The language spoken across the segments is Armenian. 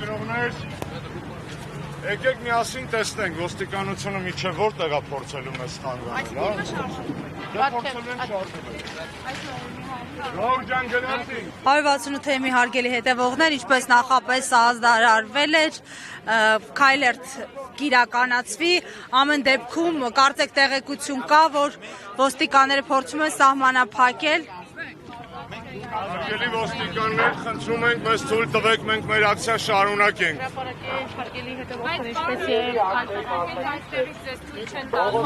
Լրագրողներ, եկեք միասին տեսնենք ոստիկանությունը միջև որտեղ է փորձելու մեզ խանգարել, հա? Դե փորձել են շարժվել։ Լավ ջան, գնացինք։ 168-ի հարգելի հետևողներ, ինչպես նախապես ազդարարվել էր, քայլերթ կիրականացվի, ամեն դեպքում կարծեք տեղեկություն կա, որ ոստիկանները փորձում են սահմանափակել։ Հարգելի ոստիկաններ, խնդրում ենք մեզ թույլ տվեք, մենք մեր ակցիա շարունակենք։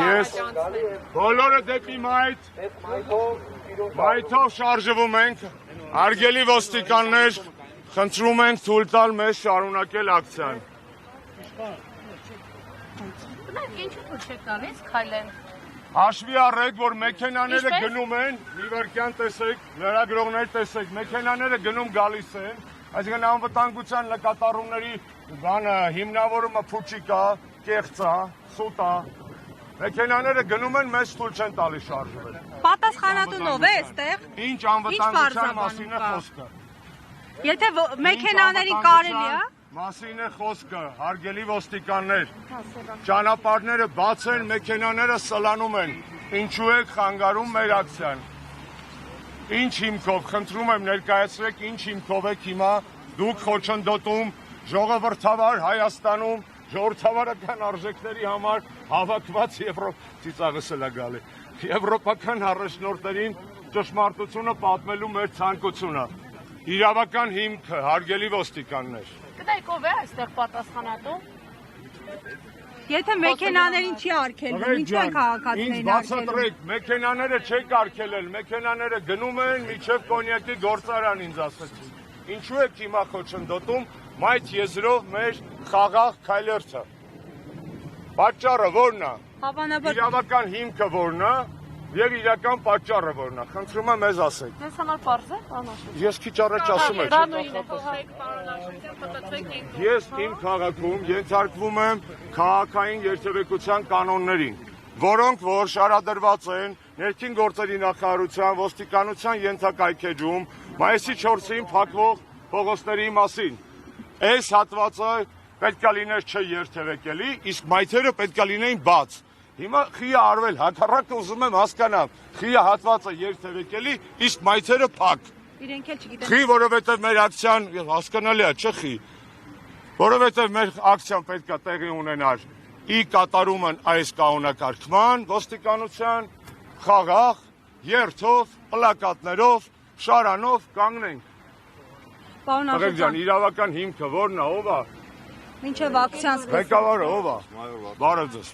Ես բոլորը դեպի մայթ, մայթով շարժվում ենք, հարգելի ոստիկաններ, խնդրում ենք թույլ տալ մեզ շարունակել ակցիան։ Ինչու թույլ չեք տալիս քայլեն։ Հաշվի առեք, որ մեքենաները գնում են, մի վարքյան տեսեք, լրագրողներ տեսեք, մեքենաները գնում գալիս են, այսինքն անվտանգության նկատառումների հիմնավորումը փուչիկ է, կեղծ է, սուտ է, մեքենաները գնում են, մեզ թույլ չեն տալի շարժվել։ Պատասխանատուն ով է այստեղ։ Ինչ անվտանգության մասին է խոսքը։ Եթե մեքենաներին կարելի է։ Մասին է խոսքը, հարգելի ոստիկաններ, ճանապարհները բաց են, մեքենաները սլանում են, ինչու եք խանգարում մեր ակցիան։ Ինչ հիմքով, խնդրում եմ ներկայացրեք, ինչ հիմքով եք հիմա դուք խոչընդոտում ժողովրդավար Հայաստանում, ժողովրդավարական արժեքների համար հավաքված եվրոպական առաջնորդներին ճշմարտությունը պատմելու մեր ցանկությունը։ Իրավական հիմքը, հարգելի ոստիկաններ։ Գիտեք ով է այստեղ պատասխանատու։ Եթե մեքենաներին չի արգելվում, ինչու են քաղաքացիներին արգելում։ Մեքենաները չեք արգելել, մեքենաները գնում են մինչև կոնյակի գործարան ինձ ասեցին։ Ինչու եք հիմա խոչընդոտում մայթ եզրով մեր խաղաղ քայլերթը։ Պատճառը ո՞րն է։ Իրավական հիմքը ո՞րն է եւ իրական պատճառը ո՞րն է։ Խնդրում եմ մեզ ասեք։ Ձեզ համար պարզ է, պարոն Աշոտյան։ Ես քիչ առաջ ասում եմ։ Ես իմ քաղաքում ենթարկվում եմ քաղաքային երթևեկության կանոններին, որոնք որ շարադրված են ներքին գործերի նախարարության, ոստիկանության ենթակայքեջում մայիսի 4-ին փակվող փողոցների մասին։ Այս հատվածը պետք է լիներ չերթևեկելի, իսկ մայթերը պետք է լինեին բաց։ Հիմա խիա արվել, հակառակը ուզում եմ հասկանամ, խիա հատվածը երթևեկելի, իսկ մայթերը փակ։ Իրենք էլ չգիտեն։ Խի, որովհետև մեր ակցիան հասկանալի է, չէ՞ խի։ Որովհետև մեր ակցիան պետք է տեղի ունենար ի կատարումն այս կանոնակարգման, ոստիկանության, խաղաղ, երթով, պլակատներով, շարանով կանգնենք։ Պարոն Աշոտյան, իրավական հիմքը ո՞րն է, ով է։ Մինչև ակցիան սկսվի։ Ղեկավարը ով է։ Բարև ձեզ։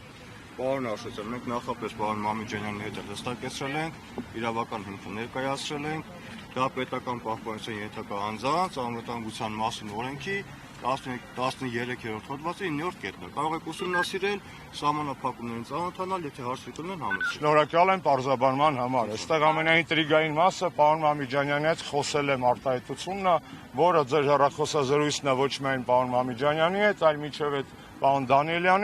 Պարոն Աշոտյան, մենք նախապես պարոն Մամիջանյանի հետ հստակեցրել ենք, իրավական հիմքը ներկայացրել ենք, դա պետական պահպանության ենթակա անձանց անվտանգության մասին օրենքի 13-րդ հոդվածի 9-րդ կետն է։ Կարող եք ուսումնասիրել, սահմանափակումներին ծանոթանալ, եթե հարցեր կունեն համեցեք։ Շնորհակալ եմ պարզաբանման համար։ Այստեղ ամենաինտրիգային մասը պարոն Մամիջանյանի հետ խոսել եմ արտահայտությունն է, որը ձեր հեռախոսազրույցն է ոչ միայն պարոն Մամիջանյանի հետ, այլ միջև այդ պարոն Դանիելյանի